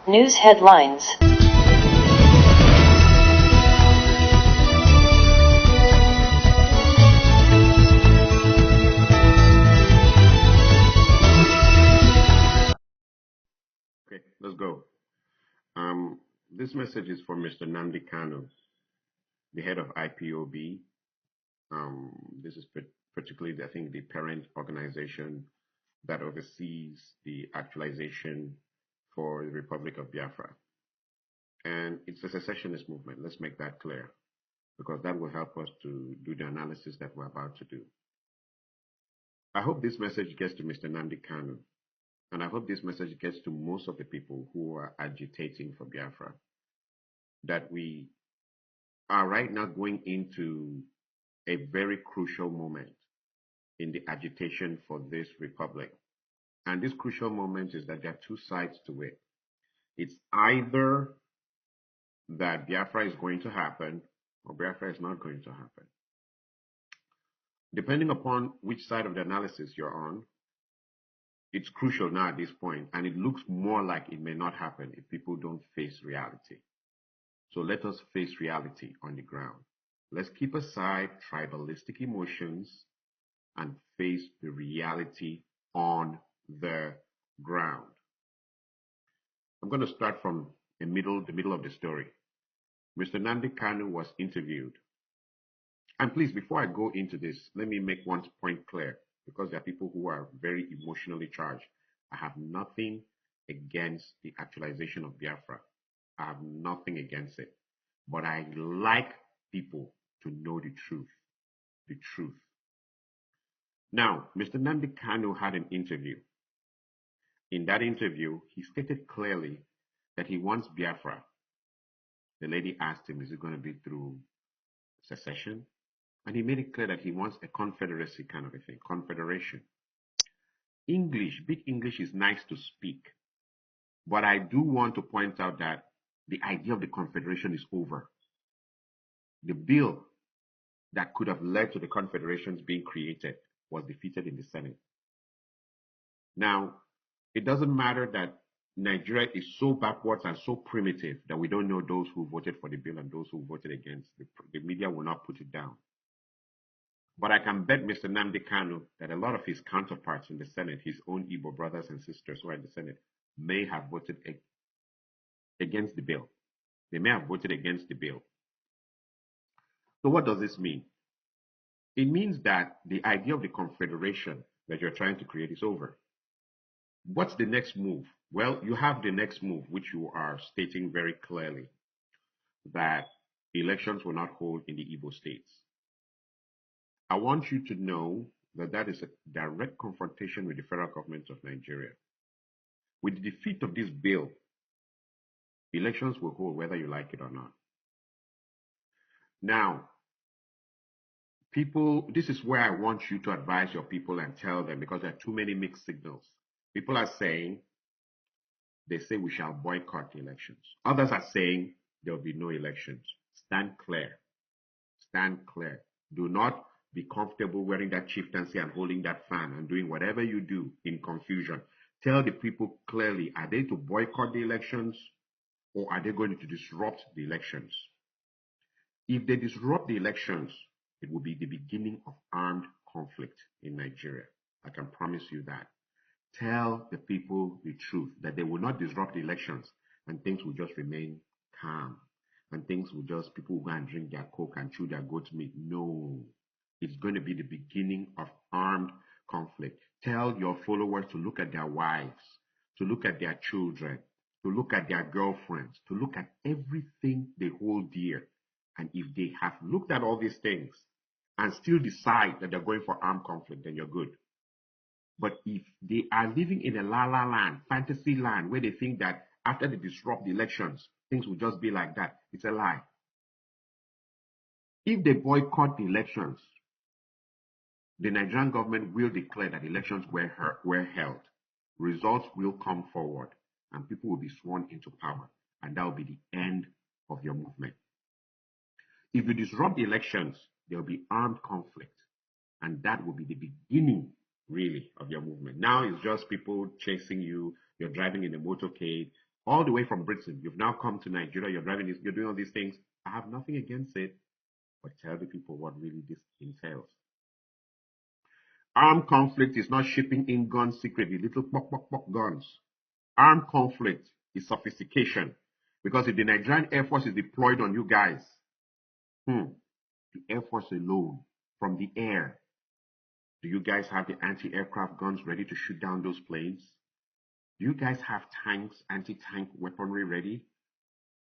News headlines. Okay, let's go. This message is for Mr. Nnamdi Kanu, the head of IPOB. This is particularly, I think, the parent organization that oversees the actualization for the Republic of Biafra. And it's a secessionist movement. Let's make that clear, because that will help us to do the analysis that we're about to do. I hope this message gets to Mr. Nnamdi Kanu, and I hope this message gets to most of the people who are agitating for Biafra, that we are right now going into a very crucial moment in the agitation for this republic. And this crucial moment is that there are two sides to it. It's either that Biafra is going to happen or Biafra is not going to happen. Depending upon which side of the analysis you're on, it's crucial now at this point, and it looks more like it may not happen if people don't face reality. So let us face reality on the ground. Let's keep aside tribalistic emotions and face the reality on the ground. I'm going to start from the middle of the story. Mr. Nnamdi Kanu was interviewed. And please, before I go into this, let me make one point clear, because there are people who are very emotionally charged. I have nothing against the actualization of Biafra. I have nothing against it. But I like people to know the truth. The truth. Now, Mr. Nnamdi Kanu had an interview. In that interview, he stated clearly that he wants Biafra. The lady asked him, is it going to be through secession? And he made it clear that he wants a confederacy kind of a thing, confederation. English, big English is nice to speak. But I do want to point out that the idea of the confederation is over. The bill that could have led to the confederations being created was defeated in the Senate. Now, it doesn't matter that Nigeria is so backwards and so primitive that we don't know those who voted for the bill and those who voted against. The media will not put it down. But I can bet Mr. Nnamdi Kanu that a lot of his counterparts in the Senate, his own Igbo brothers and sisters who are in the Senate, may have voted against the bill. They may have voted against the bill. So what does this mean? It means that the idea of the confederation that you're trying to create is over. What's the next move? Well, you have the next move, which you are stating very clearly, that elections will not hold in the Igbo states. I want you to know that that is a direct confrontation with the federal government of Nigeria. With the defeat of this bill, elections will hold whether you like it or not. Now, people, this is where I want you to advise your people and tell them, because there are too many mixed signals. People are saying, they say we shall boycott the elections. Others are saying there will be no elections. Stand clear. Stand clear. Do not be comfortable wearing that chieftaincy and holding that fan and doing whatever you do in confusion. Tell the people clearly, are they to boycott the elections or are they going to disrupt the elections? If they disrupt the elections, it will be the beginning of armed conflict in Nigeria. I can promise you that. Tell the people the truth, that they will not disrupt the elections and things will just remain calm. And things will just, people will go and drink their coke and chew their goat's meat. No, it's going to be the beginning of armed conflict. Tell your followers to look at their wives, to look at their children, to look at their girlfriends, to look at everything they hold dear. And if they have looked at all these things and still decide that they're going for armed conflict, then you're good. But if they are living in a la-la land, fantasy land, where they think that after they disrupt the elections, things will just be like that, it's a lie. If they boycott the elections, the Nigerian government will declare that elections were held. Results will come forward, and people will be sworn into power, and that will be the end of your movement. If you disrupt the elections, there will be armed conflict, and that will be the beginning, really, of your movement. Now it's just people chasing you, you're driving in a motorcade, all the way from Britain. You've now come to Nigeria. You're driving this. You're doing all these things. I have nothing against it, but tell the people what really this entails. Armed conflict is not shipping in guns secretly, little pop, pop, pop guns. Armed conflict is sophistication. Because if the Nigerian Air Force is deployed on you guys, the Air Force alone, from the air, do you guys have the anti-aircraft guns ready to shoot down those planes? Do you guys have tanks, anti-tank weaponry ready?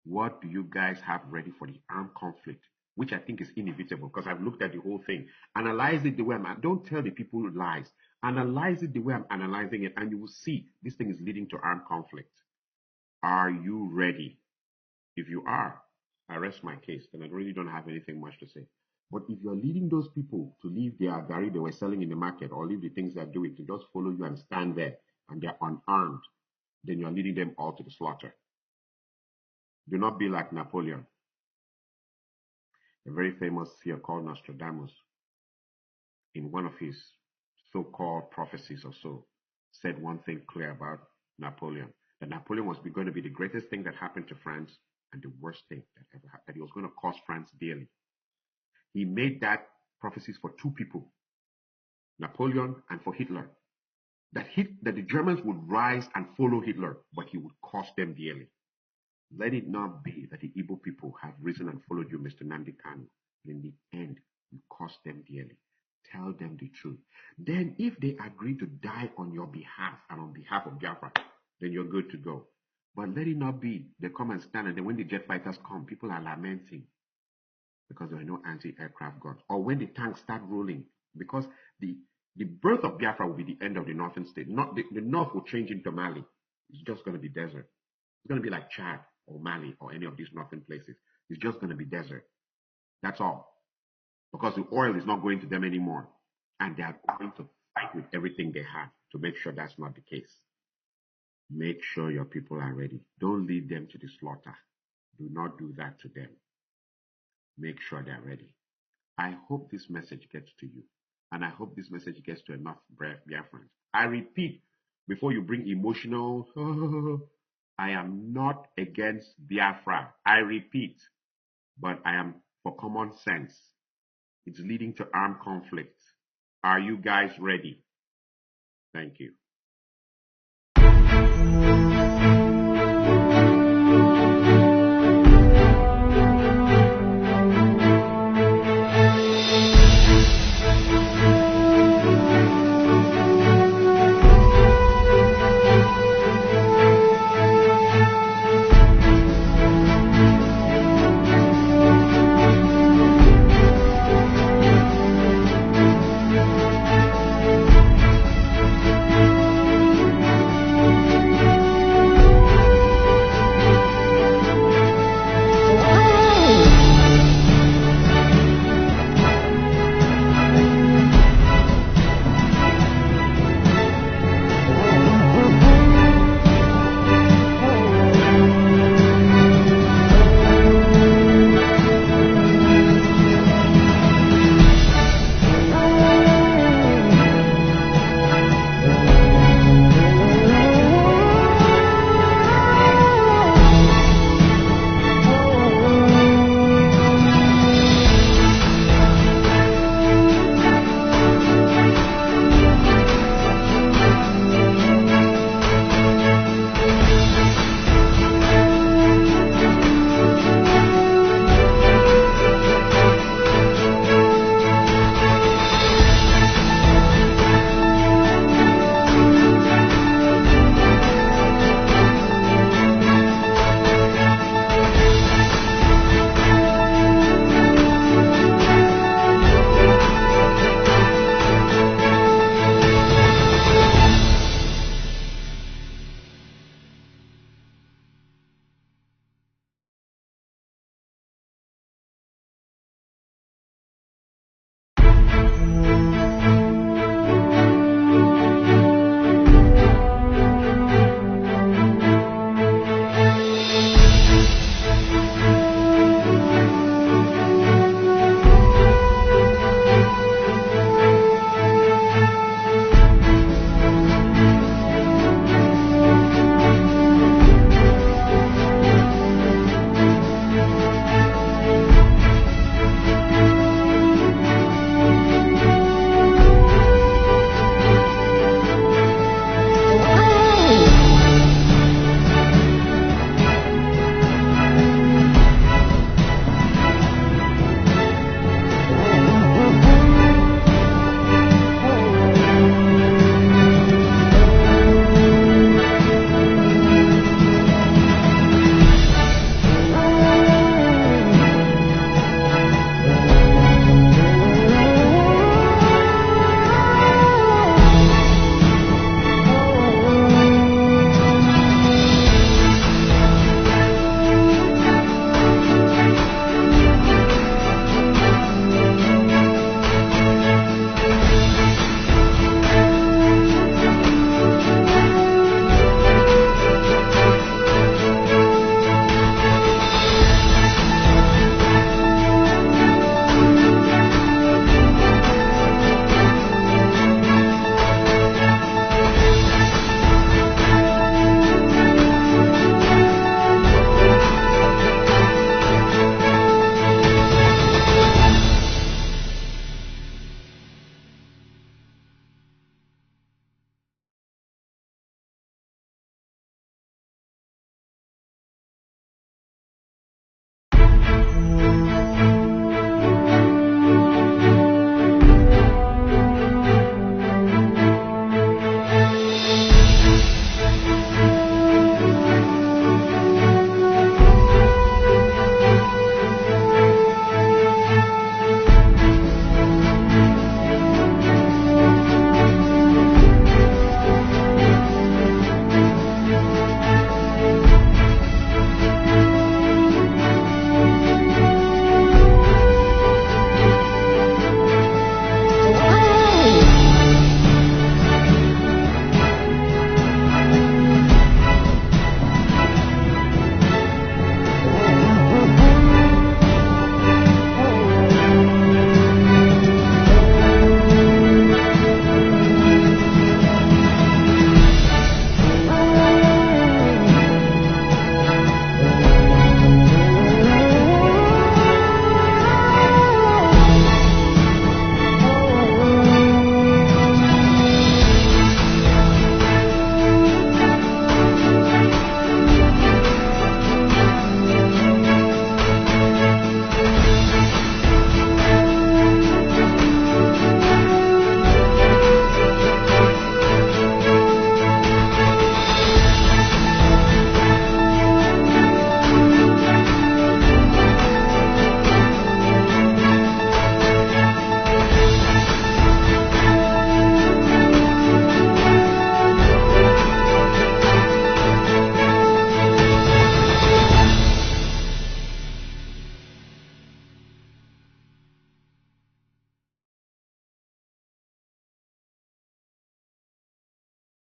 What do you guys have ready for the armed conflict? Which I think is inevitable because I've looked at the whole thing. Analyze it the way don't tell the people lies. Analyze it the way I'm analyzing it, and you will see this thing is leading to armed conflict. Are you ready? If you are, I rest my case, and I really don't have anything much to say. But if you're leading those people to leave their gari they were selling in the market or leave the things they're doing to just follow you and stand there and they're unarmed, then you're leading them all to the slaughter. Do not be like Napoleon, a very famous seer called Nostradamus, in one of his so-called prophecies or so, said one thing clear about Napoleon, that Napoleon was going to be the greatest thing that happened to France and the worst thing that ever happened, that he was going to cost France dearly. He made that prophecies for two people, Napoleon and for Hitler, that the Germans would rise and follow Hitler, but he would cost them dearly. Let it not be that the Igbo people have risen and followed you, Mr. Nnamdi Kanu. In the end, you cost them dearly. Tell them the truth. Then if they agree to die on your behalf and on behalf of Biafra, then you're good to go. But let it not be they come and stand, and then when the jet fighters come, people are lamenting because there are no anti-aircraft guns. Or when the tanks start rolling, because the birth of Biafra will be the end of the northern state. The north will change into Mali. It's just going to be desert. It's going to be like Chad or Mali or any of these northern places. It's just going to be desert. That's all. Because the oil is not going to them anymore. And they are going to fight with everything they have to make sure that's not the case. Make sure your people are ready. Don't lead them to the slaughter. Do not do that to them. Make sure they're ready. I hope this message gets to you. And I hope this message gets to enough Biafrans. I repeat, before you bring emotional, I am not against Biafra. I repeat, but I am for common sense. It's leading to armed conflict. Are you guys ready? Thank you.